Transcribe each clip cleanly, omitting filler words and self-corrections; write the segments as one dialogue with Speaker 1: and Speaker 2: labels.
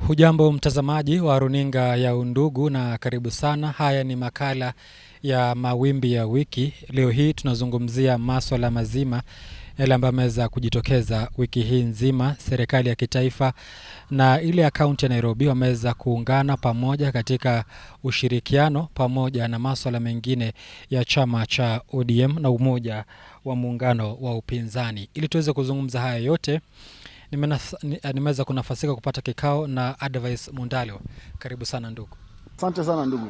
Speaker 1: Hujambo mtazamaji wa runinga ya Undugu na karibu sana. Haya ni makala ya mawimbi ya wiki. Leo hii tunazungumzia masuala mazima yale ambayo yameweza kujitokeza wiki hii nzima. Serikali ya kitaifa na ile ya kaunti ya Nairobi wameweza kuungana pamoja katika ushirikiano pamoja na masuala mengine ya chama cha ODM na umoja wa muungano wa upinzani. Ili tuweze kuzungumza haya yote, nimeweza kunafasika kupata kikao na Advice Mundalo. Karibu sana ndugu.
Speaker 2: Asante sana ndugu.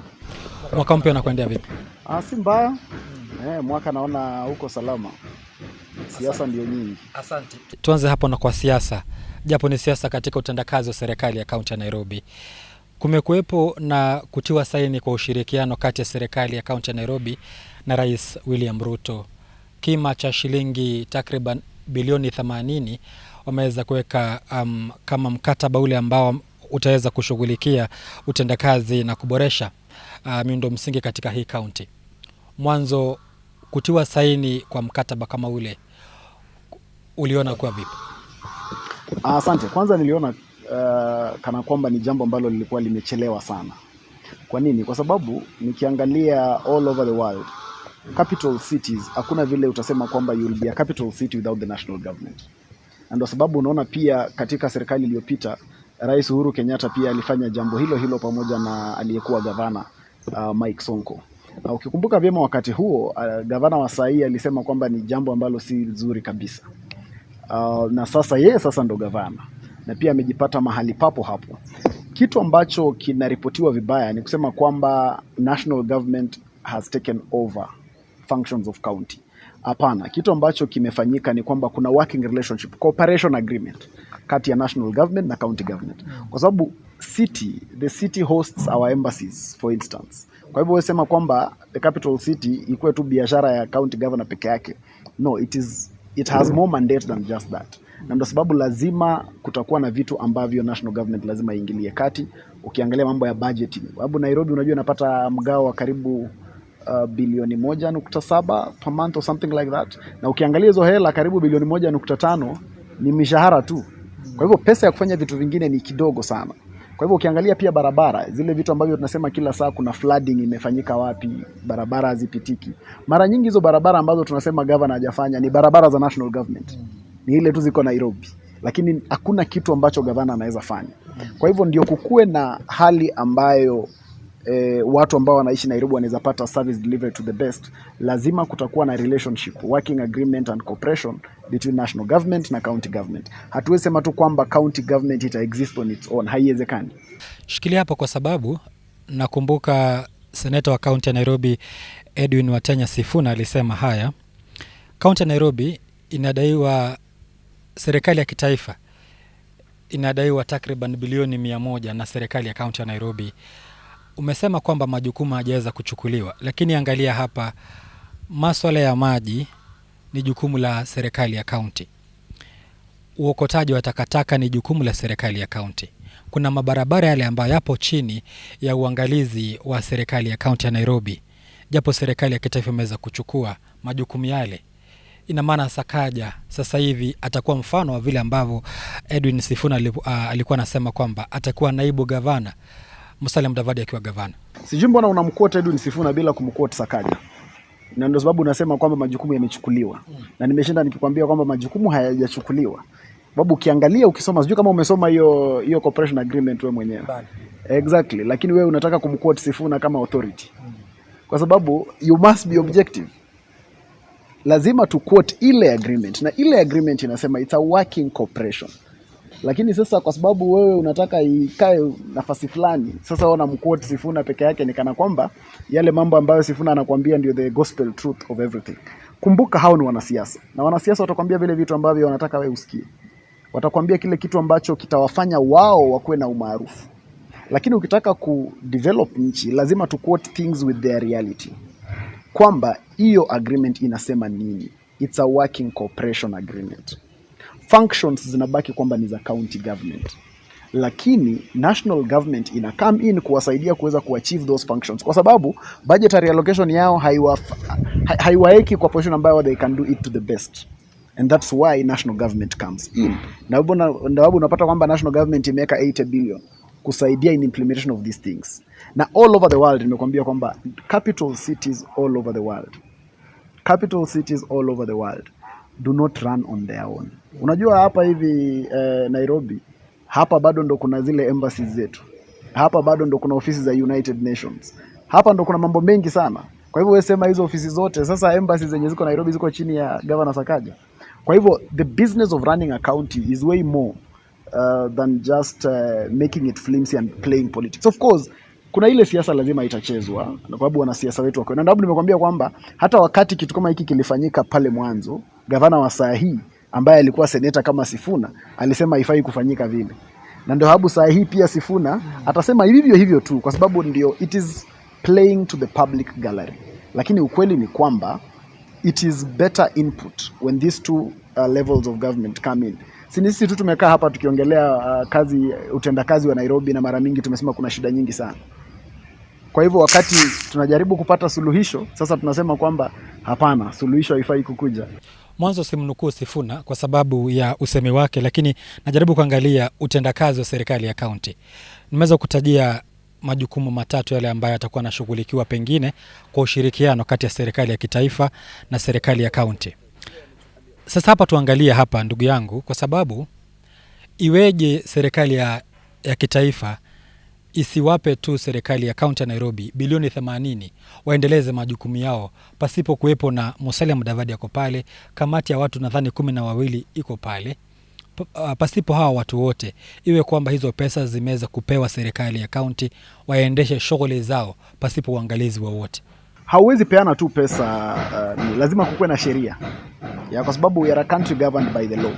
Speaker 1: Mwaka mpya unakwendea vipi?
Speaker 2: Si mbaya. Mwaka naona uko salama. Siasa ndio nyingi.
Speaker 1: Asante. Tuanze hapo na kwa siasa. Japo ni siasa katika utendakazi wa serikali ya kaunti ya Nairobi. Kumekuwepo na kutiwa saini kwa ushirikiano kati ya serikali ya kaunti ya Nairobi na Rais William Ruto. Kima cha shilingi takriban bilioni 80 wameweza kuweka kama mkataba ule ambao utaweza kushughulikia utendakazi na kuboresha miundo msingi katika hii kaunti. Mwanzo kutiwa saini kwa mkataba kama ule, uliona kwa vipi?
Speaker 2: Asante. Kwanza niliona kana kwamba ni jambo ambalo lilikuwa limechelewa sana. Kwa nini? Kwa sababu nikiangalia all over the world, capital cities, hakuna vile utasema kwamba you will be a capital city without the national government. Na ndio sababu unaona pia katika serikali iliyopita Rais Uhuru Kenyatta pia alifanya jambo hilo pamoja na aliyekuwa gavana Mike Sonko. Ukikumbuka vyema wakati huo gavana wa Sai alisema kwamba ni jambo ambalo si nzuri kabisa. Na sasa ndo gavana na pia amejipata mahali papo hapo. Kitu ambacho kinaripotiwa vibaya ni kusema kwamba national government has taken over functions of county. Hapana, kitu ambacho kimefanyika ni kwamba kuna working relationship, cooperation agreement kati ya national government na county government. Kwa sababu the city hosts our embassies for instance. Kwa hivyo sema kwamba the capital city ikuwe tu biashara ya county governor peke yake. No, it has more mandate than just that. Na ndio sababu lazima kutakuwa na vitu ambavyo national government lazima iingilie kati. Ukiangalia mambo ya budgeting. Sababu Nairobi unajua inapata mgao wa karibu bilioni 1.7 per month or something like that. Na ukiangalia hizo hela karibu bilioni 1.5 ni mishahara tu. Kwa hivyo pesa ya kufanya vitu vingine ni kidogo sana. Kwa hivyo ukiangalia pia barabara, zile vitu ambavyo tunasema kila saa kuna flooding imefanyika wapi, barabara hazipitiki. Mara nyingi hizo barabara ambazo tunasema governor hajafanya ni barabara za national government. Ni ile tu ziko Nairobi. Lakini hakuna kitu ambacho governor anaweza fanya. Kwa hivyo ndio kukue na hali ambayo watu ambao wanaishi Nairobi wanaweza pata service delivery to the best. Lazima kutakuwa na relationship, working agreement and cooperation between national government na county government. Hatuwezi sema tu kwamba county government ita exist on its own, haiwezekani.
Speaker 1: Shikilia hapo kwa sababu nakumbuka seneta wa kaunti ya Nairobi Edwin Watenya Sifuna alisema haya. Kaunti ya Nairobi inadaiwa, serikali ya kitaifa inadaiwa takriban bilioni 100 na serikali ya kaunti ya Nairobi. Umesema kwamba majukumu hajaweza kuchukuliwa, lakini angalia hapa, masuala ya maji ni jukumu la serikali ya kaunti. Uokotaji wa takataka ni jukumu la serikali ya kaunti. Kuna mabarabara yale ambayo yapo chini ya uangalizi wa serikali ya kaunti ya Nairobi. Japo serikali ya kitaifa imeweza kuchukua majukumu yale. Ina maana Sakaja sasa hivi atakuwa mfano wa vile ambavyo Edwin Sifuna alikuwa anasema kwamba atakuwa naibu gavana Musalia Mudavadi akiwa gavana.
Speaker 2: Sijui mbona unamquote Edwin Sifuna bila kumquote Sakaja. Na ndio sababu unasema kwamba majukumu yamechukuliwa. Na nimeshinda nikikwambia kwamba majukumu hayajachukuliwa. Sababu ukiangalia ukisoma, sijui kama umesoma hiyo cooperation agreement wewe mwenyewe. Exactly, lakini wewe unataka kumquote Sifuna kama authority. Kwa sababu you must be objective. Lazima tu quote ile agreement, na ile agreement inasema it's a working cooperation. Lakini sasa kwa sababu wewe unataka ikae nafasi fulani, sasa wana mquote Sifuna peke yake ni kana kwamba yale mambo ambayo Sifuna anakuambia ndio the gospel truth of everything. Kumbuka hao ni wanasiasa. Na wanasiasa watakwambia vile vitu ambavyo wanataka wewe usikie. Watakwambia kile kitu ambacho kitawafanya wao wakuwe na umaarufu. Lakini ukitaka kudevelop nchi lazima tu quote things with their reality. Kwamba hiyo agreement inasema nini? It's a working cooperation agreement. Functions zinabaki kwamba ni za county government. Lakini national government ina come in kuwasaidia kuweza kuachieve those functions. Kwa sababu budgetary allocation yao haiwaeki kwa position ambayo they can do it to the best. And that's why national government comes in. Na sababu unapata kwamba national government imeweka 80 billion. kusaidia in implementation of these things. Na all over the world nimekuambia kwamba capital cities all over the world, capital cities all over the world do not run on their own. Unajua hapa hivi Nairobi, hapa bado ndo kuna zile embassies zetu, hapa bado ndo kuna ofisi za United Nations, hapa ndo kuna mambo mengi sana. Kwa hivyo wewe sema hizo ofisi zote sasa, embassies zenye ziko Nairobi ziko chini ya Governor Sakaja. Kwa hivyo the business of running a county is way more than just making it flimsy and playing politics. Of course kuna ile siasa lazima itachezwa, na kwa sababu wanasiasa wetu wako. Na ndio nimekwambia kwamba hata wakati kitu kama hiki kilifanyika pale mwanzo, gavana wa saa hii ambaye alikuwa seneta kama Sifuna alisema haifai kufanyika vile. Na ndio sababu saa hii pia Sifuna atasema hivyo hivyo tu, kwa sababu ndio it is playing to the public gallery. Lakini ukweli ni kwamba it is better input when these two levels of government come in. Sisi tu tumekaa hapa tukiongelea utendakazi wa Nairobi, na mara mingi tumesema kuna shida nyingi sana. Kwa hivyo wakati tunajaribu kupata suluhisho, sasa tunasema kwamba hapana, suluhisho haifai kukuja.
Speaker 1: Mwanzo simnukuu Sifuna kwa sababu ya usemi wake, lakini najaribu kuangalia utendakazi wa serikali ya kaunti. Nimeweza kutajia majukumu matatu yale ambayo atakuwa anashughulikiwa pengine kwa ushirikiano kati ya serikali ya kitaifa na serikali ya kaunti. Sasa hapa tuangalie hapa ndugu yangu, kwa sababu iweje serikali ya kitaifa isiwape tu serikali ya kaunti ya Nairobi bilioni 80 waendeleze majukumu yao pasipo kuwepo na Musalia Mudavadi yako pale, kamati ya watu nadhani 12 iko pale, pasipo hawa watu wote, iwe kwamba hizo pesa zimeweza kupewa serikali ya kaunti waendeshe shughuli zao pasipo uangalizi wowote.
Speaker 2: Hauwezi peana tu pesa, lazima kukuwe na sheria kwa sababu we are a country governed by the law.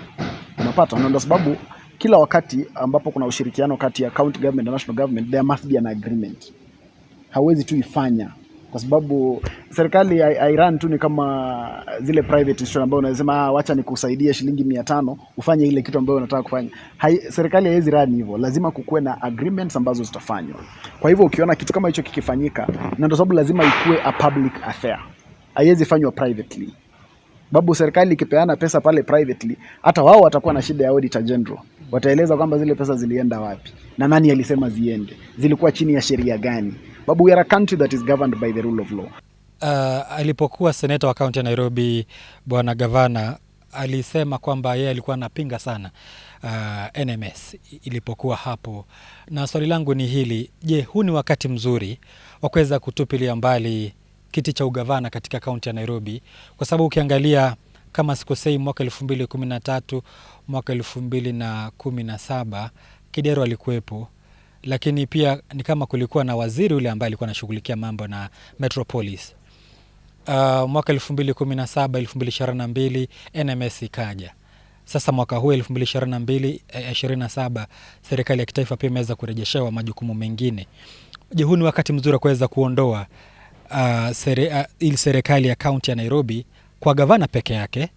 Speaker 2: Unapata, ndio sababu kila wakati ambapo kuna ushirikiano kati ya county government na national government, there must be an agreement. Hauwezi tu ifanya, kwa sababu serikali ya Iran tu ni kama zile private institution ambao unasema wacha nikusaidie shilingi 500 ufanye ile kitu ambayo unataka kufanya. Serikali haiwezi run hivyo, lazima kukuwe na agreements ambazo zitafanywa. Kwa hivyo ukiona kitu kama hicho kikifanyika, na ndio sababu lazima ikuwe a public affair, haiwezi fanywa privately. Babu serikali ikipeana pesa pale privately, hata wao watakuwa na shida ya auditor general. Wataeleza kwamba zile pesa zilienda wapi na nani alisema ziende, zilikuwa chini ya sheria gani. Babu, we are a country that is governed by the rule of law.
Speaker 1: Alipokuwa seneta wa kaunti ya Nairobi, bwana gavana alisema kwamba yeye alikuwa anapinga sana NMS ilipokuwa hapo. Na swali langu ni hili, je, huu ni wakati mzuri wa kuweza kutupilia mbali kiti cha ugavana katika kaunti ya Nairobi? Kwa sababu ukiangalia kama sikosei, mwaka 2013, mwaka 2017 Kidero alikuwepo, lakini pia ni kama kulikuwa na waziri ule ambaye alikuwa anashughulikia mambo na Metropolis. Mwaka 2017, 2022 NMS ikaja. Sasa mwaka huu 2022-27 serikali ya kitaifa pia imeweza kurejeshewa majukumu mengine. Je, huu ni wakati mzuri wa kuweza kuondoa ili serikali ya kaunti ya Nairobi kwa gavana peke yake,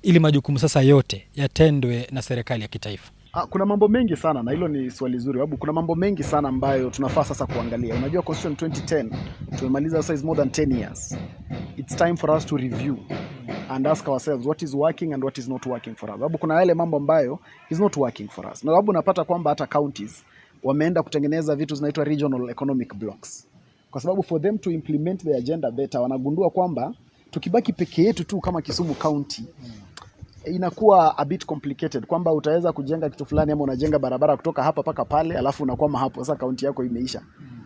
Speaker 1: ili majukumu sasa yote yatendwe na serikali ya kitaifa?
Speaker 2: Kuna mambo mengi sana, na hilo ni swali zuri, sababu kuna mambo mengi sana ambayo tunafaa sasa kuangalia. Unajua Constitution 2010 tumemaliza sasa, is more than 10 years. It's time for us to review and ask ourselves what is working and what is not working for us. Sababu kuna yale mambo ambayo is not working for us. Na sababu unapata kwamba hata counties wameenda kutengeneza vitu zinaitwa regional economic blocks. Kwa sababu for them to implement the agenda better, wanagundua kwamba tukibaki peke yetu tu kama Kisumu County, inakuwa a bit complicated, kwamba utaweza kujenga kitu fulani ama unajenga barabara kutoka hapa paka pale alafu unakwama hapo, sasa kaunti yako imeisha.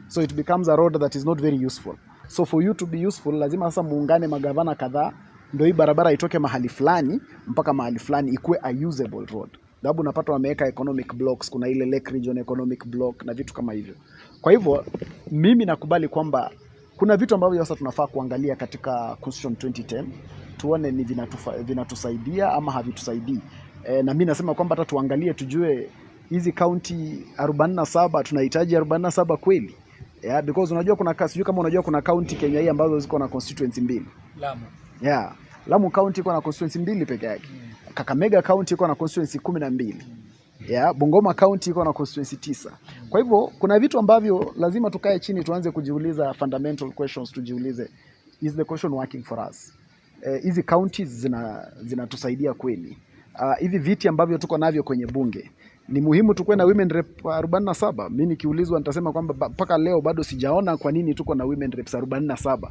Speaker 2: So it becomes a road that is not very useful. So for you to be useful, lazima sasa muungane magavana kadhaa ndio hii barabara itoke mahali fulani mpaka mahali fulani ikuwe a usable road. Sababu unapata wameweka economic blocks, kuna ile Lake Region economic block na vitu kama hivyo. Kwa hivyo mimi nakubali kwamba kuna vitu ambavyo sasa tunafaa kuangalia katika Constitution 2010, tuone ni vinatusaidia ama havitusaidii. Na mimi nasema kwamba hata tuangalie tujue hizi county 47 tunahitaji 47 kweli? Because unajua sijui kama unajua kuna county Kenya hii ambazo ziko na constituency mbili.
Speaker 1: Lamu.
Speaker 2: Lamu county iko na constituency mbili peke yake. Kakamega county iko na constituency 12. Bungoma county iko na constituency 9. Kwa hivyo kuna vitu ambavyo lazima tukae chini tuanze kujiuliza fundamental questions, tujiulize, is the question working for us? Hizi counties zinatusaidia kweli? Hivi viti ambavyo tuko navyo kwenye bunge Ni muhimu tukuwe na women rep 47. Mimi nikiulizwa nitasema kwamba mpaka leo bado sijaona kwa nini tuko na women reps 47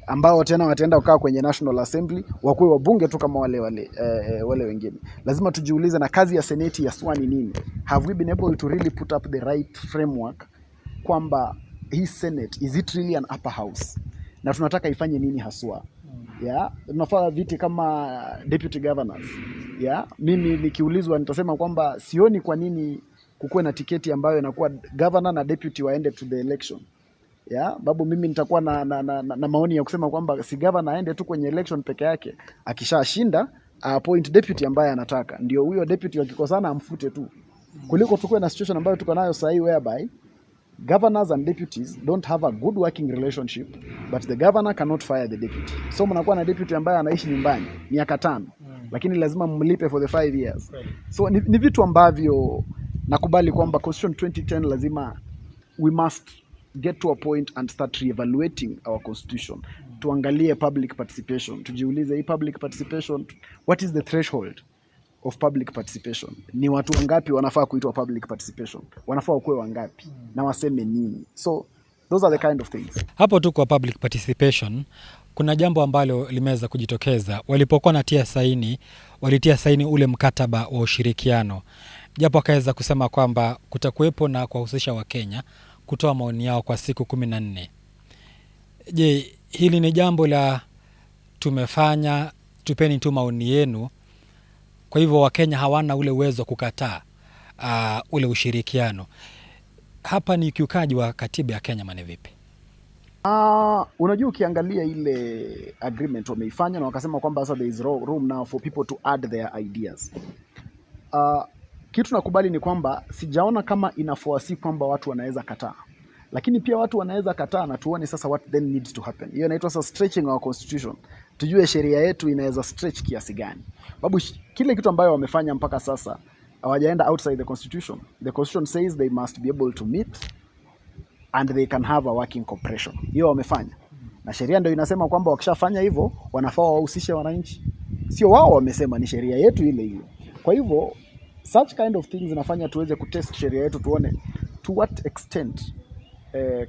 Speaker 2: ambao tena wataenda kukaa kwenye National Assembly wakuwe wabunge tu kama wale wengine. Lazima tujiulize, na kazi ya seneti ya SWA ni nini? Have we been able to really put up the right framework kwamba hii Senate, is it really an upper house, na tunataka ifanye nini haswa? Tunafaa viti kama deputy governors. Mimi nikiulizwa nitasema kwamba sioni kwa nini kukuwe na tiketi ambayo inakuwa governor na deputy waende to the election. Babu, mimi nitakuwa na maoni ya kusema kwamba si governor aende tu kwenye election peke yake, akishashinda appoint deputy ambaye anataka, ndio huyo deputy wakikosana amfute tu, kuliko tukuwe na situation ambayo tuko nayo sasa whereby governors and deputies don't have a good working relationship, but the governor cannot fire the deputy. So mnakuwa na deputy ambaye anaishi nyumbani miaka 5, lakini lazima mmlipe for the 5 years. So ni vitu ambavyo nakubali kwamba Constitution 2010 lazima we must get to a point and start reevaluating our constitution. Tuangalie public participation, tujiulize hii public participation, what is the threshold of public participation? Ni watu wangapi wanafaa kuitwa public participation? Wanafaa wakuwe wangapi? Na waseme nini? So those are the kind of things.
Speaker 1: Hapo tu kwa public participation, kuna jambo ambalo limeweza kujitokeza. Walipokuwa walitia saini ule mkataba wa ushirikiano, japo akaweza kusema kwamba kutakuwepo na kuwahusisha Wakenya kutoa maoni yao kwa siku 14. Je, hili ni jambo la tumefanya, tupeni tu maoni yenu, kwa hivyo Wakenya hawana ule uwezo wa kukataa ule ushirikiano? Hapa ni ukiukaji wa katiba ya Kenya, maana vipi?
Speaker 2: Unajua, ukiangalia ile agreement wameifanya na wakasema kwamba sasa there is room now for people to add their ideas. Kitu nakubali ni kwamba sijaona kama inafuasi kwamba watu wanaweza kataa, lakini pia watu wanaweza kataa na tuone sasa what then needs to happen. Hiyo inaitwa sasa stretching our constitution. Tujue sheria yetu inaweza stretch kiasi gani. Babu, kile kitu ambayo wamefanya mpaka sasa hawajaenda outside the constitution. The constitution says they must be able to meet and they can have a working cooperation. Hiyo wamefanya. Na sheria ndio inasema kwamba wakishafanya hivyo wanafaa wahusishe wananchi. Sio wao wamesema, ni sheria yetu ile ile. Kwa hivyo such kind of things zinafanya tuweze kutest sheria yetu, tuone to what extent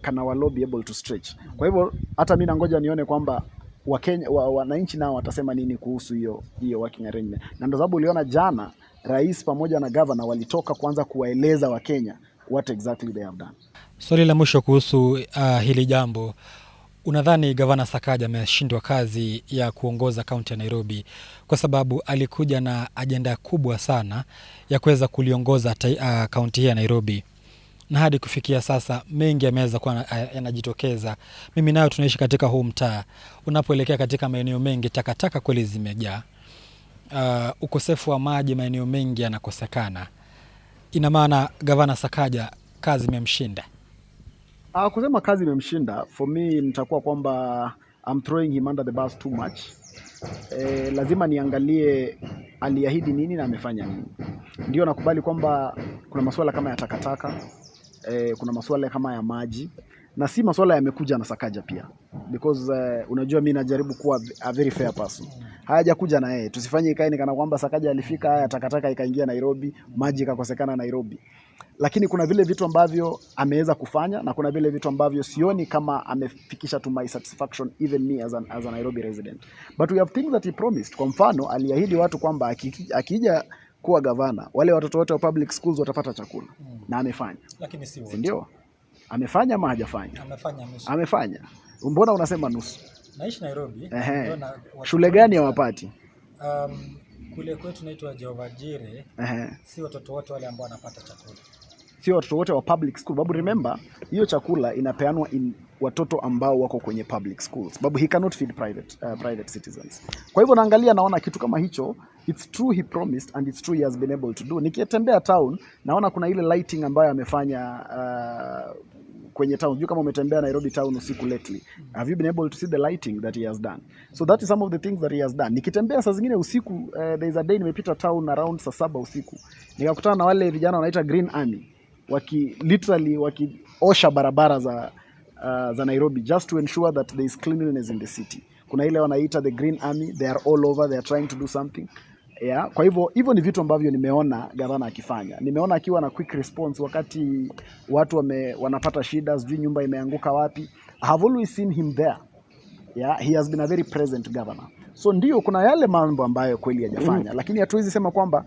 Speaker 2: can our law be able to stretch. Kwa hivyo hata mimi nangoja nione kwamba Wakenya wananchi nao watasema nini kuhusu hiyo working arrangement. Na ndio sababu uliona jana rais pamoja na governor walitoka kwanza kuwaeleza Wakenya what exactly they have done.
Speaker 1: Swali la mwisho kuhusu hili jambo, unadhani Gavana Sakaja ameshindwa kazi ya kuongoza kaunti ya Nairobi kwa sababu alikuja na ajenda kubwa sana ya kuweza kuliongoza kaunti hii ya Nairobi, na hadi kufikia sasa mengi yameweza kuwa yanajitokeza? Mimi nayo tunaishi katika huu mtaa, unapoelekea katika maeneo mengi takataka kweli zimejaa, ukosefu wa maji maeneo mengi yanakosekana. Ina maana Gavana Sakaja kazi imemshinda?
Speaker 2: Kusema kazi imemshinda, for me nitakuwa kwamba I'm throwing him under the bus too much. Lazima niangalie aliahidi nini na amefanya nini. Ndio nakubali kwamba kuna masuala kama ya takataka, kuna masuala kama ya maji, na si masuala yamekuja na Sakaja pia, because unajua mimi najaribu kuwa a very fair person. Hajakuja na yeye, tusifanye ikae kana kwamba Sakaja alifika haya takataka ikaingia Nairobi, maji ikakosekana Nairobi. Lakini kuna vile vitu ambavyo ameweza kufanya na kuna vile vitu ambavyo sioni kama amefikisha to my satisfaction, even me as a Nairobi resident. But we have things that he promised. Kwa mfano, aliahidi watu kwamba akija kuwa gavana, wale watoto wote wa public schools watapata chakula. Na amefanya.
Speaker 1: Lakini si wote.
Speaker 2: Ndio. Amefanya ama hajafanya?
Speaker 1: Amefanya nusu.
Speaker 2: Amefanya. Mbona unasema nusu?
Speaker 1: Naishi Nairobi.
Speaker 2: Shule gani hawapati?
Speaker 1: Kule kwetu naitwa Jehova Jire. Si watoto wote wale ambao wanapata chakula.
Speaker 2: Sio watoto wote wa public school. Babu, remember, hiyo chakula inapeanwa in watoto ambao wako kwenye public schools. Babu, he cannot feed private citizens. Kwa hivyo naona kitu kama hicho, it's true he promised and it's true he has been able to do. Nikitembea town, naona kuna ile lighting ambayo amefanya kwenye town. Sijui kama umetembea Nairobi town usiku lately. Have you been able to see the lighting that he has done? So that is some of the things that he has done. Nikitembea saa zingine usiku, there is a day nimepita town around saa 7 usiku. Nikakutana na wale vijana wanaita Green Army, wakiosha barabara za Nairobi just to ensure that there is cleanliness in the city. Kuna ile wanaita the Green Army, they are all over, they are trying to do something. Yeah, kwa hivyo ni vitu ambavyo nimeona gavana akifanya. Nimeona akiwa na quick response wakati watu wanapata shida, sijui nyumba imeanguka wapi. I have always seen him there. Yeah, he has been a very present governor. So ndio kuna yale mambo ambayo kweli hajafanya, lakini hatuwezi sema kwamba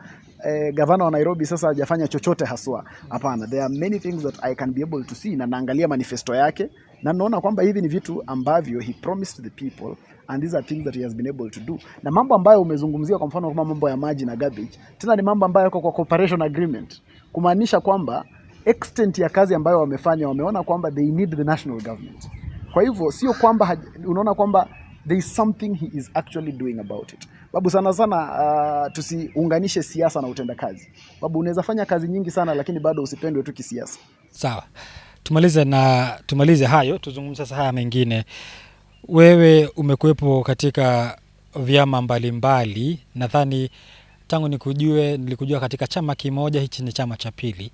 Speaker 2: gavana wa Nairobi sasa hajafanya chochote haswa. Hapana, there are many things that I can be able to see, na naangalia manifesto yake na naona kwamba hivi ni vitu ambavyo he promised the people, and these are things that he has been able to do. Na mambo ambayo umezungumzia kwa mfano kama mambo ya maji na garbage, tena ni mambo ambayo yako kwa cooperation agreement, kumaanisha kwamba extent ya kazi ambayo wamefanya, wameona kwamba they need the national government. Kwa hivyo sio kwamba unaona kwamba there is something he is actually doing about it. Babu, sana tusiunganishe siasa na utendakazi. Babu, unaweza fanya kazi nyingi sana lakini bado usipendwe tu kisiasa.
Speaker 1: Sawa. Tumalize hayo, tuzungumze sasa haya mengine. Wewe umekuwepo katika vyama mbalimbali, nadhani tangu nilikujua katika chama kimoja, hichi ni chama cha pili.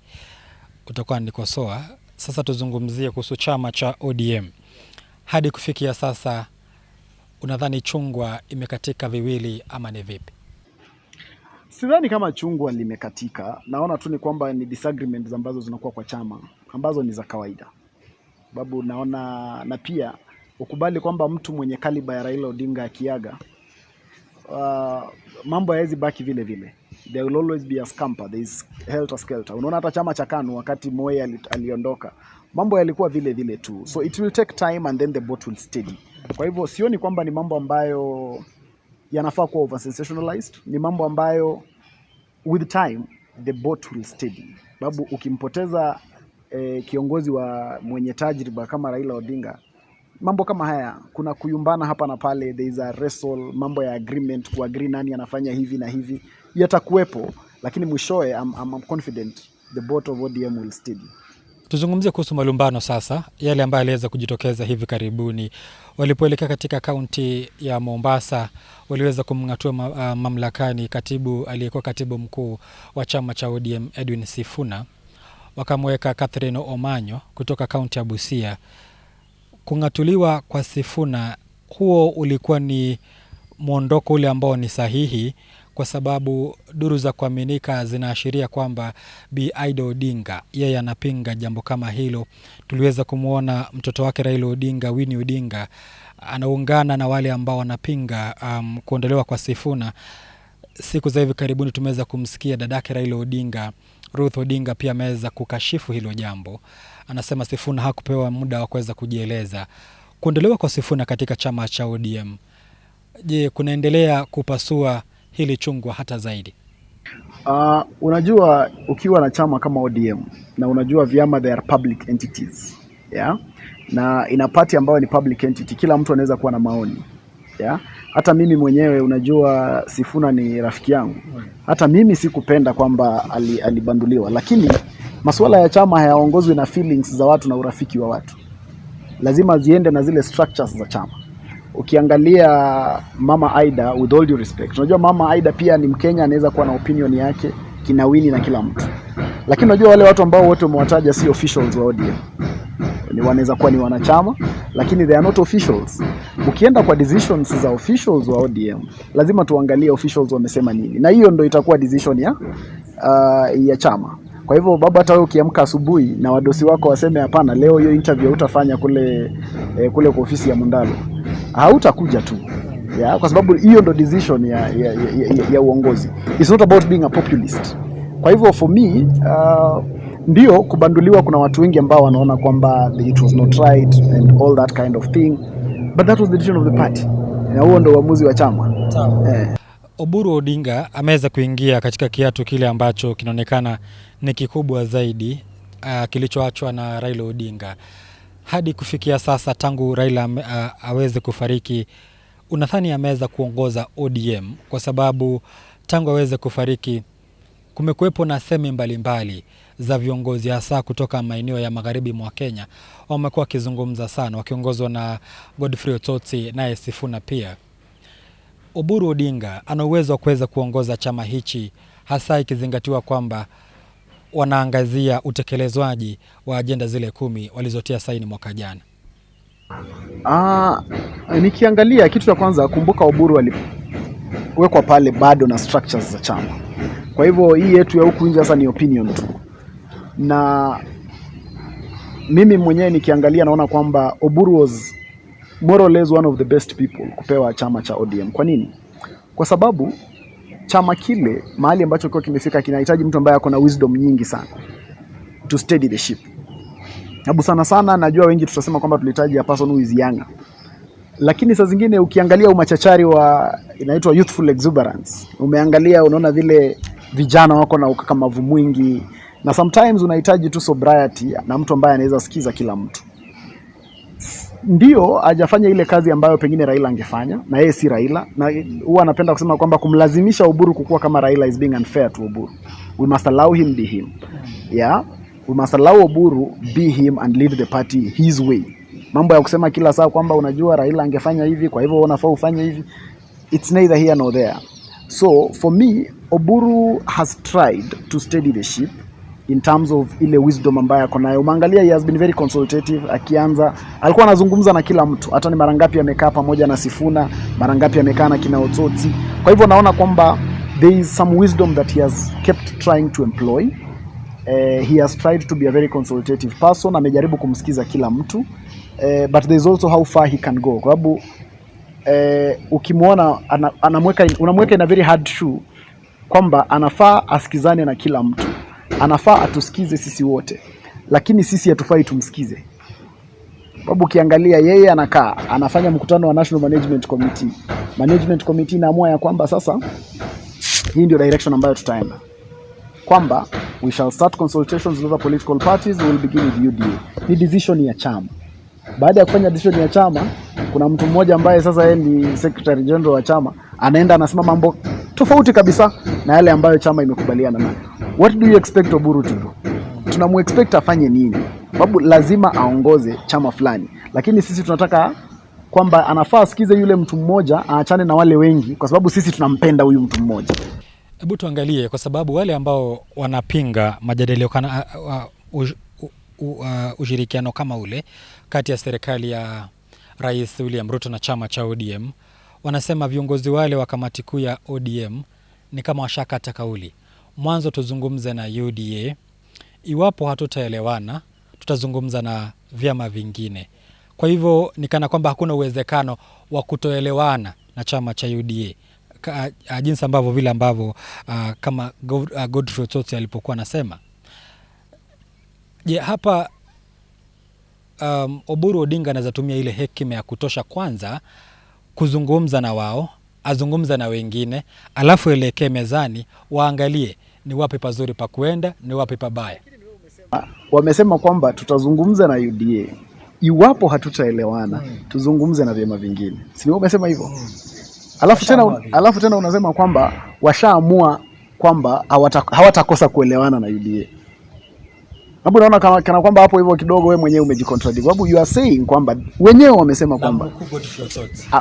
Speaker 1: Utakuwa nikosoa. Sasa tuzungumzie kuhusu chama cha ODM. Hadi kufikia sasa unadhani chungwa imekatika viwili ama ni vipi?
Speaker 2: Sidhani kama chungwa limekatika. Naona tu ni kwamba ni disagreements ambazo zinakuwa kwa chama ambazo ni za kawaida. Babu, naona na pia ukubali kwamba mtu mwenye kaliba ya Raila Odinga akiaga, mambo hayawezi baki vile vile. There will always be a scamper, there is helter skelter. Unaona hata chama cha KANU wakati Moi aliondoka, mambo yalikuwa vile vile tu. So it will take time and then the boat will steady. Kwa hivyo sioni kwamba ni mambo ambayo yanafaa kuwa over sensationalized. Ni mambo ambayo with time the boat will steady. Babu, ukimpoteza kiongozi wa mwenye tajriba kama Raila Odinga, mambo kama haya, kuna kuyumbana hapa na pale, there is a wrestle, mambo ya agreement, kuagree nani anafanya hivi na hivi, yatakuwepo, lakini mwishowe I'm confident the boat of ODM will steady.
Speaker 1: Tuzungumzie kuhusu malumbano sasa, yale ambayo yaliweza kujitokeza hivi karibuni. Walipoelekea katika kaunti ya Mombasa, waliweza kumng'atua mamlakani aliyekuwa katibu mkuu wa chama cha ODM Edwin Sifuna, wakamweka Catherine Omanyo kutoka kaunti ya Busia. Kung'atuliwa kwa Sifuna, huo ulikuwa ni mwondoko ule ambao ni sahihi, kwa sababu duru za kuaminika zinaashiria kwamba Bi Aida Odinga yeye anapinga jambo kama hilo. Tuliweza kumuona mtoto wake Raila Odinga, Winnie Odinga, anaungana na wale ambao wanapinga kuondolewa kwa Sifuna. Siku za hivi karibuni tumeweza kumsikia dadake Raila Odinga, Ruth Odinga, pia ameweza kukashifu hilo jambo. Anasema Sifuna hakupewa muda wa kuweza kujieleza. Kuondolewa kwa Sifuna katika chama cha ODM, je, kunaendelea kupasua hili chungwa hata zaidi?
Speaker 2: Unajua, ukiwa na chama kama ODM na unajua vyama they are public entities, yeah? Na ina party ambayo ni public entity, kila mtu anaweza kuwa na maoni, yeah? Hata mimi mwenyewe unajua Sifuna ni rafiki yangu. Hata mimi sikupenda kwamba alibanduliwa, lakini masuala ya chama hayaongozwi na feelings za watu na urafiki wa watu. Lazima ziende na zile structures za chama. Ukiangalia Mama Aida, with all due respect, unajua Mama Aida pia ni Mkenya, anaweza kuwa na opinion yake kinawini na kila mtu. Lakini unajua wale watu ambao wote umewataja si officials wa ODM. Ni wanaweza kuwa ni wanachama, lakini they are not officials. Ukienda kwa decisions za officials wa ODM, lazima tuangalie officials wamesema nini. Na hiyo ndio itakuwa decision ya chama. Kwa hivyo baba, hata wewe ukiamka asubuhi na wadosi wako waseme hapana, leo hiyo interview utafanya kule kwa ofisi ya Mundalo, hautakuja tu, yeah? Kwa sababu hiyo ndo decision ya uongozi. It's not about being a populist. Kwa hivyo for me, ndio kubanduliwa, kuna watu wengi ambao wanaona kwamba it was not right and all that kind of thing, but that was the decision of the party, na huo ndo uamuzi wa chama.
Speaker 1: Oburu Odinga ameweza kuingia katika kiatu kile ambacho kinaonekana ni kikubwa zaidi, kilichoachwa na Raila Odinga. Hadi kufikia sasa, tangu Raila aweze kufariki, unadhani ameweza kuongoza ODM? Kwa sababu tangu aweze kufariki kumekuwepo na semi mbalimbali za viongozi hasa kutoka maeneo ya magharibi mwa Kenya, wamekuwa wakizungumza sana, wakiongozwa na Godfrey Otsoti naye Sifuna pia. Oburu Odinga ana uwezo wa kuweza kuongoza chama hichi, hasa ikizingatiwa kwamba wanaangazia utekelezwaji wa ajenda zile 10 walizotia saini mwaka jana.
Speaker 2: Nikiangalia kitu cha kwanza, kumbuka Oburu zimewekwa pale bado na structures za chama. Kwa hivyo hii yetu ya huku nje sasa ni opinion tu, na mimi mwenyewe nikiangalia naona kwamba Oburu was more or less one of the best people kupewa chama cha ODM. Kwa nini? Kwa sababu chama kile mahali ambacho kwa kimefika kinahitaji mtu ambaye ako na wisdom nyingi sana to steady the ship. Sababu sana najua wengi tutasema kwamba tulihitaji a person who is younger. Lakini saa zingine ukiangalia umachachari wa inaitwa youthful exuberance, umeangalia unaona vile vijana wako na ukakamavu mwingi, na sometimes unahitaji tu sobriety na mtu ambaye anaweza sikiza kila mtu. Ndio hajafanya ile kazi ambayo pengine Raila angefanya, na yeye si Raila, na huwa anapenda kusema kwamba kumlazimisha Oburu kukua kama Raila is being unfair to Oburu. We must allow him be him. Yeah, we must allow Oburu be him and lead the party his way. Mambo ya kusema kila saa kwamba unajua Raila angefanya hivi kwa hivyo unafaa ufanye hivi, it's neither here nor there. So for me, Oburu has tried to steady the ship in terms of ile wisdom ambayo ako nayo. Umeangalia he has been very consultative. Akianza alikuwa anazungumza na kila mtu, hata ni mara ngapi amekaa pamoja na Sifuna, mara ngapi amekaa na kina Otsotsi. Kwa hivyo naona kwamba there is some wisdom that he has kept trying to employ. He has tried to be a very consultative person, amejaribu kumsikiza kila mtu. But there is also how far he can go. Kwa sababu ukimwona unamweka in a very hard shoe kwamba anafaa asikizane na kila mtu, anafaa atusikize sisi wote, lakini sisi hatufai tumsikize. Sababu ukiangalia yeye anakaa anafanya mkutano wa National Management Committee. Management Committee inaamua ya kwamba sasa hii ndio direction ambayo tutaenda, kwamba we shall start consultations with other political parties, we will begin with UDA. Ni decision ya chama. Baada ya kufanya decision ya chama, kuna mtu mmoja ambaye sasa yeye ni Secretary General wa chama, anaenda anasema mambo tofauti kabisa na yale ambayo chama imekubaliana nayo. What do you expect Oburu to do? Tunamuexpect afanye nini? Sababu lazima aongoze chama fulani, lakini sisi tunataka kwamba anafaa asikize yule mtu mmoja, aachane na wale wengi, kwa sababu sisi tunampenda huyu mtu mmoja.
Speaker 1: Hebu tuangalie, kwa sababu wale ambao wanapinga majadiliano kana ushirikiano kama ule kati ya serikali ya Rais William Ruto na chama cha ODM, wanasema viongozi wale wa kamati kuu ya ODM ni kama washakata kauli. Mwanzo tuzungumze na UDA, iwapo hatutaelewana tutazungumza na vyama vingine. Kwa hivyo ni kana kwamba hakuna uwezekano wa kutoelewana na chama cha UDA, jinsi ambavyo vile ambavyo kama Godfrey Otsotsi alipokuwa anasema. Je, hapa Oburu Odinga anaweza tumia ile hekima ya kutosha kwanza kuzungumza na wao, azungumza na wengine, alafu elekee mezani waangalie ni wapi pazuri pa kuenda, ni wapi pabaya.
Speaker 2: Wamesema kwamba tutazungumza na UDA, iwapo hatutaelewana tuzungumze na vyama vingine. Si wamesema hivyo? Alafu tena unasema kwamba washaamua kwamba hawatakosa kuelewana na UDA. Hapo naona kana kwamba hapo hivyo kidogo wewe mwenyewe umejicontradict. Sababu you are saying kwamba wenyewe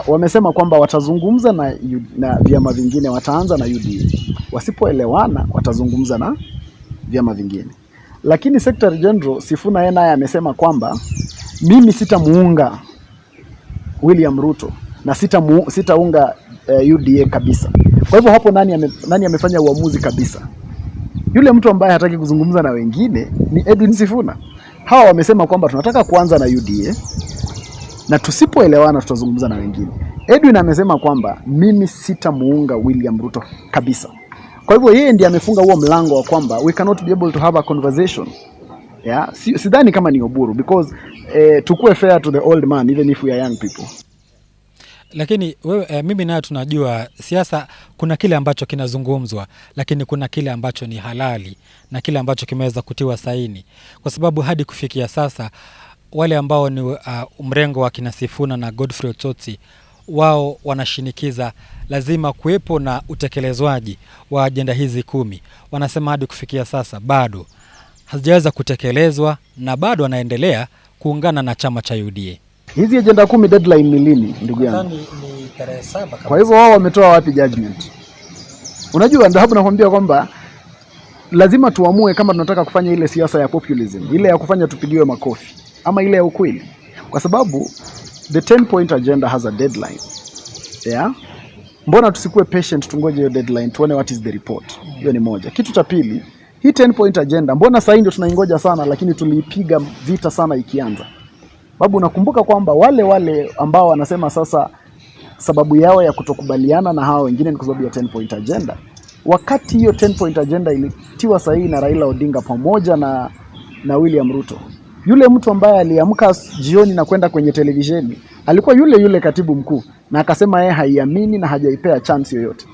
Speaker 2: wamesema kwamba watazungumza na vyama vingine, wataanza na UDA. Wasipoelewana watazungumza na vyama vingine. Lakini Secretary General Sifuna yeye naye amesema kwamba mimi sitamuunga William Ruto na sitaunga UDA kabisa. Kwa hivyo hapo nani amefanya uamuzi kabisa? Yule mtu ambaye hataki kuzungumza na wengine ni Edwin Sifuna. Hawa wamesema kwamba tunataka kuanza na UDA na tusipoelewana tutazungumza na wengine. Edwin amesema kwamba mimi sitamuunga William Ruto kabisa. Kwa hivyo yeye ndiye amefunga huo mlango wa kwamba we cannot be able to have a conversation. Yeah, sidhani kama ni Oburu, because tukue fair to the old man even if we are young people.
Speaker 1: Lakini wewe, mimi nayo tunajua siasa kuna kile ambacho kinazungumzwa, lakini kuna kile ambacho ni halali na kile ambacho kimeweza kutiwa saini. Kwa sababu hadi kufikia sasa wale ambao ni mrengo wa kina Sifuna na Godfrey Otsotsi, wao wanashinikiza lazima kuwepo na utekelezwaji wa ajenda hizi 10. Wanasema hadi kufikia sasa bado hazijaweza kutekelezwa na bado wanaendelea kuungana na chama cha UDA.
Speaker 2: Hizi ajenda 10 deadline ni lini ndugu yangu?
Speaker 1: Ni tarehe 7 kabisa.
Speaker 2: Kwa hivyo wao wametoa wapi judgment? Unajua ndio hapo nakwambia kwamba lazima tuamue kama tunataka kufanya ile siasa ya populism, ile ya kufanya tupigiwe makofi, ama ile ya ukweli. Kwa sababu the 10-point agenda has a deadline. Yeah? mbona tusikuwe patient, tungoje hiyo deadline tuone what is the report. Hiyo ni moja. Kitu cha pili, hii 10 point agenda mbona sasa ndio tunaingoja sana, lakini tuliipiga vita sana ikianza. Babu, nakumbuka kwamba wale ambao wanasema sasa sababu yao ya kutokubaliana na hao wengine ni kwa sababu ya 10 point agenda, wakati hiyo 10 point agenda ilitiwa sahihi na Raila Odinga pamoja na William Ruto, yule mtu ambaye aliamka jioni na kwenda kwenye televisheni alikuwa yule katibu mkuu, na akasema yeye haiamini na hajaipea chance yoyote.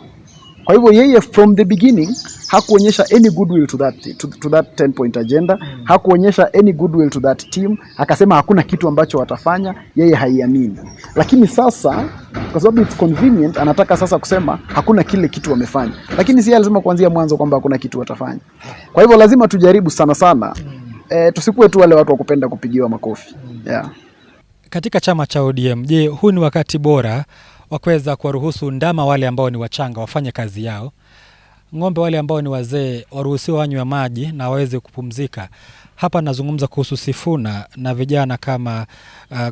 Speaker 2: Kwa hivyo yeye from the beginning hakuonyesha any goodwill to that 10 point agenda, hakuonyesha any goodwill to that team, akasema hakuna kitu ambacho watafanya, yeye haiamini. Lakini sasa kwa sababu it's convenient, anataka sasa kusema hakuna kile kitu wamefanya, lakini si lazima kuanzia mwanzo kwamba hakuna kitu watafanya. Kwa hivyo lazima tujaribu sana tusikuwe tu wale watu wa kupenda kupigiwa makofi. Yeah.
Speaker 1: Katika chama cha ODM, je, huu ni wakati bora wa kuweza kuwaruhusu ndama wale ambao ni wachanga wafanye kazi yao, ng'ombe wale ambao ni wazee waruhusiwa wanywe maji na waweze kupumzika? Hapa nazungumza kuhusu Sifuna na vijana kama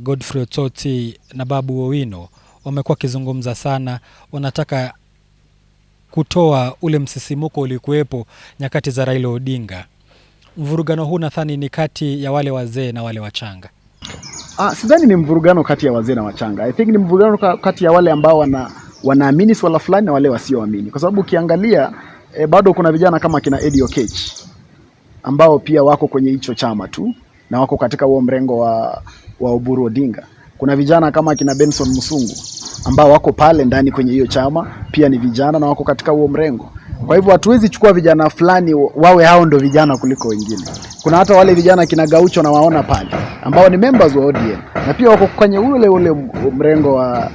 Speaker 1: Godfrey Otsoti na Babu Owino. Wamekuwa kizungumza sana, wanataka kutoa ule msisimuko ulikuwepo nyakati za Raila Odinga. Mvurugano huu nadhani ni kati ya wale wazee na wale wachanga.
Speaker 2: Sidhani ni mvurugano kati ya wazee na wachanga. I think ni mvurugano kati ya wale ambao wanaamini swala fulani na wale wasioamini. Kwa sababu ukiangalia bado kuna vijana kama kina Eddie Oketch ambao pia wako kwenye hicho chama tu na wako katika huo mrengo wa Oburu Odinga. Kuna vijana kama kina Benson Musungu ambao wako pale ndani kwenye hiyo chama, pia ni vijana na wako katika huo mrengo. Kwa hivyo hatuwezi chukua vijana fulani wawe hao ndo vijana kuliko wengine. Kuna hata wale vijana kina Gaucho na waona pale ambao ni members wa ODM na pia wako kwenye ule mrengo wa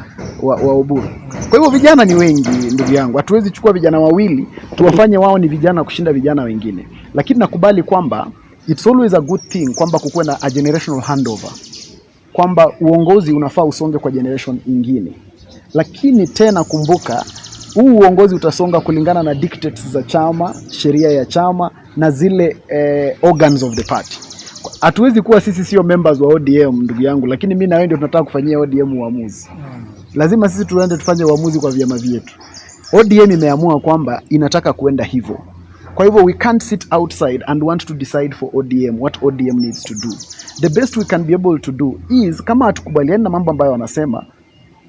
Speaker 2: Oburu. Kwa hivyo vijana ni wengi ndugu yangu. Hatuwezi chukua vijana wawili tuwafanye wao ni vijana kushinda vijana wengine. Lakini nakubali kwamba it's always a good thing kwamba kukuwe na a generational handover, kwamba uongozi unafaa usonge kwa generation ingine. Lakini tena kumbuka, huu uongozi utasonga kulingana na dictates za chama, sheria ya chama na zile organs of the party. Hatuwezi kuwa sisi sio members wa ODM ndugu yangu, lakini mimi na wewe ndio tunataka kufanyia ODM uamuzi. Lazima sisi tuende tufanye uamuzi kwa vyama vyetu. ODM imeamua kwamba inataka kuenda hivyo. Kwa hivyo we can't sit outside and want to decide for ODM what ODM needs to do. The best we can be able to do is, kama hatukubaliani na mambo ambayo wanasema,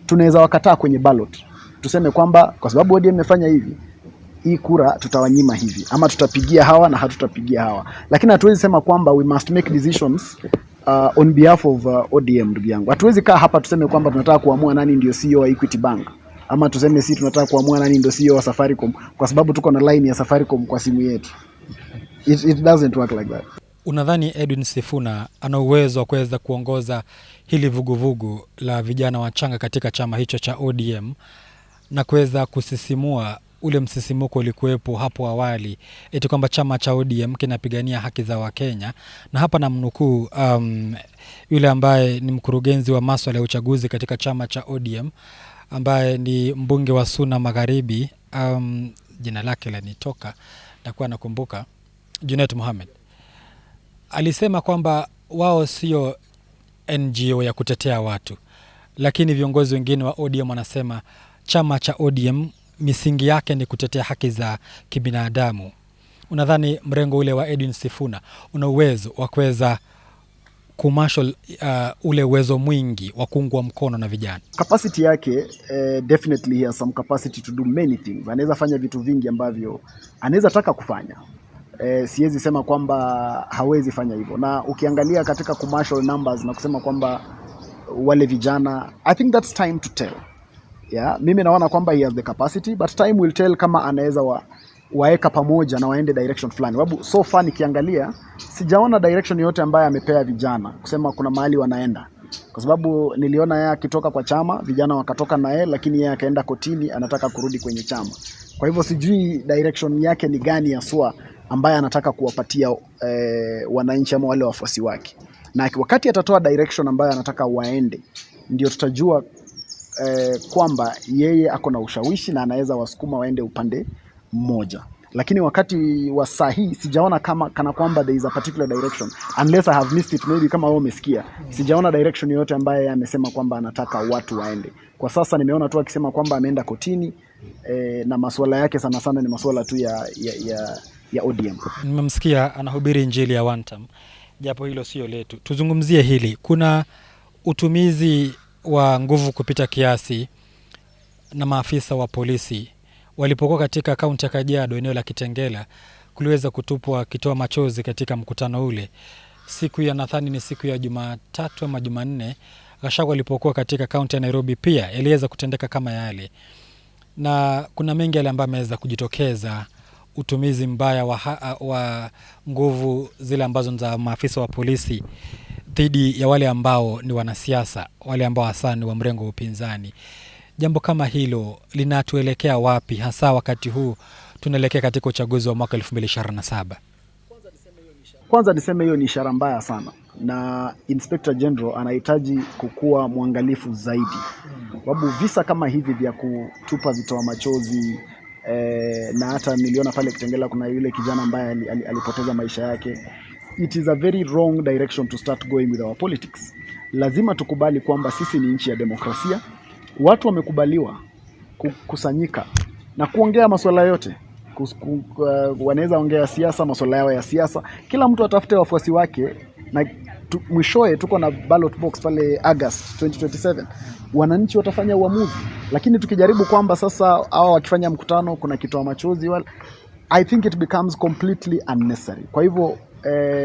Speaker 2: tunaweza wakataa kwenye ballot. Tuseme kwamba kwa sababu ODM imefanya hivi, hii kura tutawanyima hivi, ama tutapigia hawa na hatutapigia hawa. Lakini hatuwezi sema kwamba we must make decisions on behalf of ODM ndugu yangu. Hatuwezi kaa hapa tuseme kwamba tunataka kuamua nani ndio CEO wa Equity Bank, ama tuseme si tunataka kuamua nani ndio CEO wa Safaricom kwa sababu tuko na line ya Safaricom kwa simu yetu. It doesn't work like that.
Speaker 1: Unadhani Edwin Sifuna ana uwezo wa kuweza kuongoza hili vuguvugu la vijana wachanga katika chama hicho cha ODM na kuweza kusisimua ule msisimuko ulikuwepo hapo awali eti kwamba chama cha ODM kinapigania haki za Wakenya? Na hapa namnukuu yule ambaye ni mkurugenzi wa masuala ya uchaguzi katika chama cha ODM ambaye ni mbunge wa Suna Magharibi, jina lake lanitoka, nakuwa nakumbuka, Junet Mohamed. Alisema kwamba wao sio NGO ya kutetea watu, lakini viongozi wengine wa ODM wanasema chama cha ODM misingi yake ni kutetea haki za kibinadamu. Unadhani mrengo ule wa Edwin Sifuna una uwezo wa kuweza kumarshal ule uwezo mwingi wa kuungwa mkono na vijana?
Speaker 2: Capacity yake definitely he has some capacity to do many things. Anaweza fanya vitu vingi ambavyo anaweza taka kufanya. Siwezi sema kwamba hawezi fanya hivyo. Na ukiangalia katika commercial numbers na kusema kwamba wale vijana, I think that's time to tell. Yeah, mimi naona kwamba he has the capacity, but time will tell kama anaweza waeka pamoja na waende direction fulani. Sababu so far nikiangalia sijaona direction yote ambayo amepea vijana kusema kuna mahali wanaenda. Kwa sababu niliona yeye akitoka kwa chama, vijana wakatoka na yeye, lakini yeye akaenda kotini, anataka kurudi kwenye chama. Kwa hivyo sijui direction yake ni gani haswa ambaye anataka kuwapatia wananchi ama wale wafuasi wake. Na wakati atatoa direction ambayo anataka waende, ndio tutajua kwamba yeye ako na ushawishi na anaweza wasukuma waende upande mmoja. lakini wakati wa saa hii sijaona kana kwamba there is a particular direction, unless I have missed it, maybe kama wewe umesikia. Sijaona direction yoyote ambaye amesema kwamba anataka watu waende. Kwa sasa nimeona tu akisema kwamba ameenda kotini, na masuala yake sana sana ni masuala tu ya ODM.
Speaker 1: Nimemsikia anahubiri injili ya one term, japo hilo sio letu. Tuzungumzie hili. Kuna utumizi wa nguvu kupita kiasi na maafisa wa polisi walipokuwa katika kaunti ya Kajiado, eneo la Kitengela, kuliweza kutupwa kitoa machozi katika mkutano ule. Siku ya nadhani ni siku ya Jumatatu ama Jumanne, Gachagua alipokuwa katika kaunti ya Nairobi pia yaliweza kutendeka kama yale. Na kuna mengi yale ambayo yameweza kujitokeza, utumizi mbaya wa nguvu zile ambazo ni za maafisa wa polisi dhidi ya wale ambao ni wanasiasa, wale ambao hasa ni wa mrengo wa upinzani. Jambo kama hilo linatuelekea wapi, hasa wakati huu tunaelekea katika uchaguzi wa mwaka 2027?
Speaker 2: Kwanza niseme hiyo ni ishara mbaya sana, na Inspector General anahitaji kukuwa mwangalifu zaidi, sababu visa kama hivi vya kutupa vitoa machozi, na hata niliona pale Kitengela kuna yule kijana ambaye alipoteza maisha yake. It is a very wrong direction to start going with our politics. Lazima tukubali kwamba sisi ni nchi ya demokrasia. Watu wamekubaliwa kukusanyika na kuongea masuala yote. Wanaweza ongea siasa, masuala yao ya siasa. Kila mtu atafute wafuasi wake, na mwishoe tuko na ballot box pale August 2027. Wananchi watafanya uamuzi. Lakini tukijaribu kwamba sasa hawa wakifanya mkutano kuna kitoa machozi, I think it becomes completely unnecessary. Kwa hivyo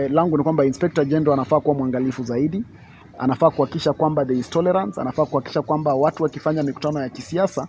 Speaker 2: langu ni kwamba Inspector General anafaa kuwa mwangalifu zaidi. Anafaa kuhakikisha kwamba there is tolerance, anafaa kuhakikisha kwamba watu wakifanya mikutano ya kisiasa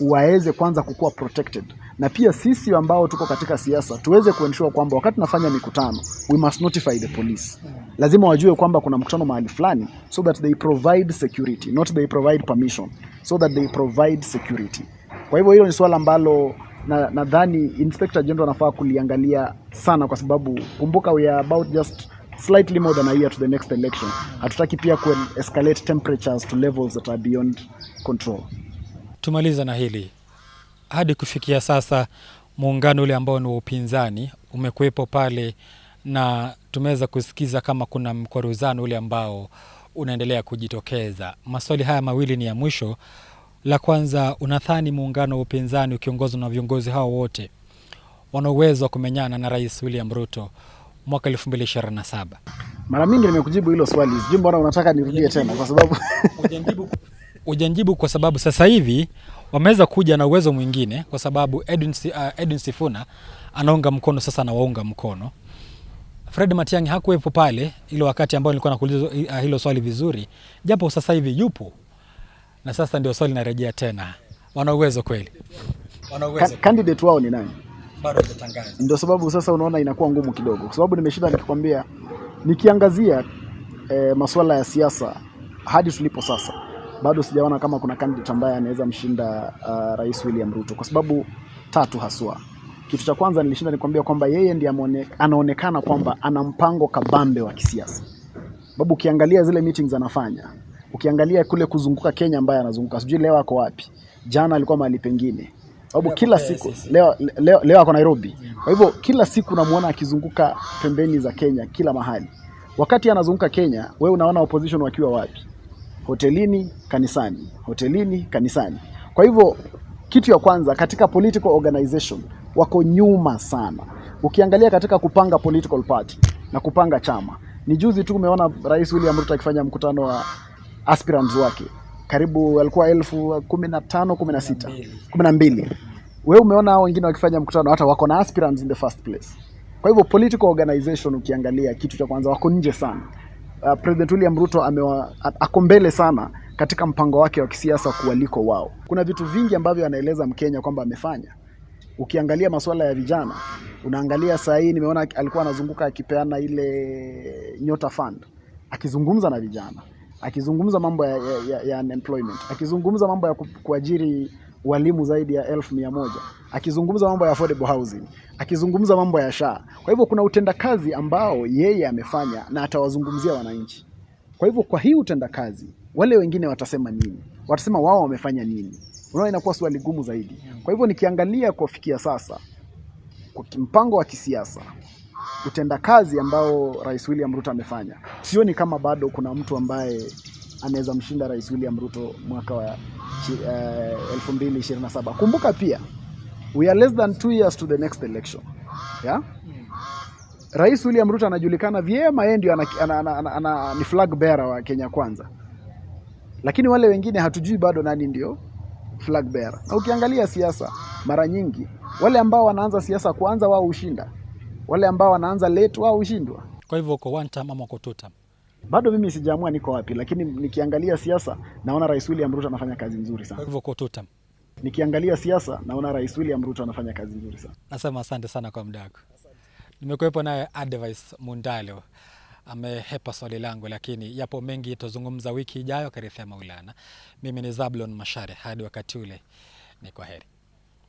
Speaker 2: waweze kwanza kukuwa protected. Na pia sisi ambao tuko katika siasa tuweze kuensure kwamba wakati tunafanya mikutano we must notify the police. Lazima wajue kwamba kuna mkutano mahali fulani, so that they provide security, not they provide permission, so that they provide security. Kwa hivyo hilo ni swala ambalo nadhani Inspector General anafaa kuliangalia sana, kwa sababu kumbuka we are about just slightly more than a year to the next election. Hatutaki pia escalate temperatures to levels that are beyond control.
Speaker 1: Tumaliza na hili. Hadi kufikia sasa muungano ule ambao ni wa upinzani umekuwepo pale, na tumeweza kusikiza kama kuna mkoruzano ule ambao unaendelea kujitokeza. Maswali haya mawili ni ya mwisho. La kwanza, unadhani muungano wa upinzani ukiongozwa na viongozi hao wote wana uwezo wa kumenyana na Rais William Ruto mwaka 2027?
Speaker 2: Mara mingi nimekujibu hilo swali. Sijui mbona unataka nirudie tena, kwa sababu
Speaker 1: ujanjibu kwa sababu sasa hivi wameweza kuja na uwezo mwingine, kwa sababu Edwin Sifuna anaunga mkono sasa, na waunga mkono. Fred Matiang'i hakuwepo pale ile wakati ambao nilikuwa nakuuliza hilo swali vizuri, japo sasa hivi yupo. Na sasa ndio swali narejea tena. Wana uwezo kweli?
Speaker 2: Wana uwezo. Candidate wao ni nani?
Speaker 1: Bado hajatangaza.
Speaker 2: Ndio sababu sasa unaona inakuwa ngumu kidogo, kwa sababu nimeshinda nikikwambia, nikiangazia masuala ya siasa hadi tulipo sasa, bado sijaona kama kuna candidate ambaye anaweza mshinda Rais William Ruto, kwa sababu tatu haswa. Kitu cha kwanza nilishinda nikwambia kwamba yeye ndiye anaonekana kwamba ana mpango kabambe wa kisiasa. Sababu ukiangalia zile meetings anafanya, ukiangalia kule kuzunguka Kenya ambaye anazunguka, sijui leo ako wapi, jana alikuwa mahali pengine. Sababu kila siku leo ako Nairobi. Kwa hivyo kila siku namuona akizunguka pembeni za Kenya kila mahali. Wakati anazunguka Kenya, wewe unaona opposition wakiwa wapi? Hotelini, kanisani. Hotelini, kanisani. Kwa hivyo kitu ya kwanza, katika political organization wako nyuma sana. Ukiangalia katika kupanga political party na kupanga chama, ni juzi tu umeona Rais William Ruto akifanya mkutano wa aspirants wake, karibu alikuwa 15,000, 16, 12. Wewe umeona hao wengine wakifanya mkutano hata wako na aspirants in the first place. Kwa hivyo political organization ukiangalia, kitu cha kwanza wako nje sana. President William Ruto ako mbele sana katika mpango wake wa kisiasa kuwaliko wao. Kuna vitu vingi ambavyo anaeleza Mkenya kwamba amefanya. Ukiangalia masuala ya vijana, unaangalia saa hii nimeona alikuwa anazunguka akipeana ile Nyota Fund, akizungumza na vijana, akizungumza mambo ya unemployment, akizungumza mambo ya kuajiri walimu zaidi ya 1,100, akizungumza mambo ya affordable housing, akizungumza mambo ya SHA. Kwa hivyo kuna utendakazi ambao yeye amefanya na atawazungumzia wananchi. Kwa hivyo kwa hii utendakazi, wale wengine watasema nini? Watasema wao wamefanya nini? Unaona inakuwa swali gumu zaidi. Kwa hivyo nikiangalia kufikia sasa, kwa mpango wa kisiasa, utendakazi ambao Rais William Ruto amefanya, sioni kama bado kuna mtu ambaye anaweza mshinda Rais William Ruto mwaka wa 2027. Kumbuka pia we are less than 2 years to the next election. Yeah? Rais William Ruto anajulikana vyema, yeye ndio ni flag bearer wa Kenya Kwanza. Lakini wale wengine hatujui bado nani ndio flag bearer. Na ukiangalia siasa mara nyingi wale ambao wanaanza siasa kwanza wao hushinda. Wale ambao wanaanza late wao hushindwa.
Speaker 1: Kwa hivyo uko 1 term ama uko 2 term?
Speaker 2: Bado mimi sijaamua niko wapi, lakini nikiangalia siasa naona Rais William Ruto anafanya kazi nzuri sana.
Speaker 1: Kwa hivyo uko 2 term?
Speaker 2: Nikiangalia siasa naona Rais William Ruto anafanya kazi nzuri sana.
Speaker 1: Nasema asante sana kwa muda wako. Nimekuwepo naye Advice Mundalo. Amehepa swali langu, lakini yapo mengi tuzungumza wiki ijayo, karithia Maulana. Mimi ni Zablon Mashare, hadi wakati ule ni kwaheri.